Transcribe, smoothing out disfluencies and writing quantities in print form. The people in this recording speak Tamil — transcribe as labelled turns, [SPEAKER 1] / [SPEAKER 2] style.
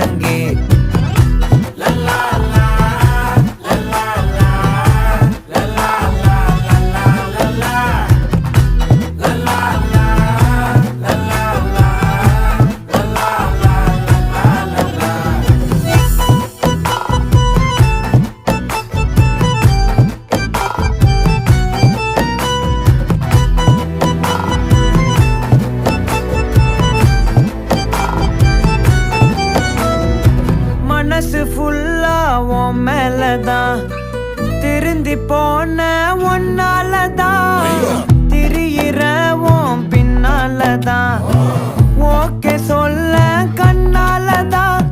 [SPEAKER 1] ஒழுங்கே. மனசு ஃபுல்லா உன் மேலதான், திருந்தி போன ஒன்னாலதான், திரியிற உன் பின்னாலதான், ஓகே சொல்ல கண்ணாலதான்,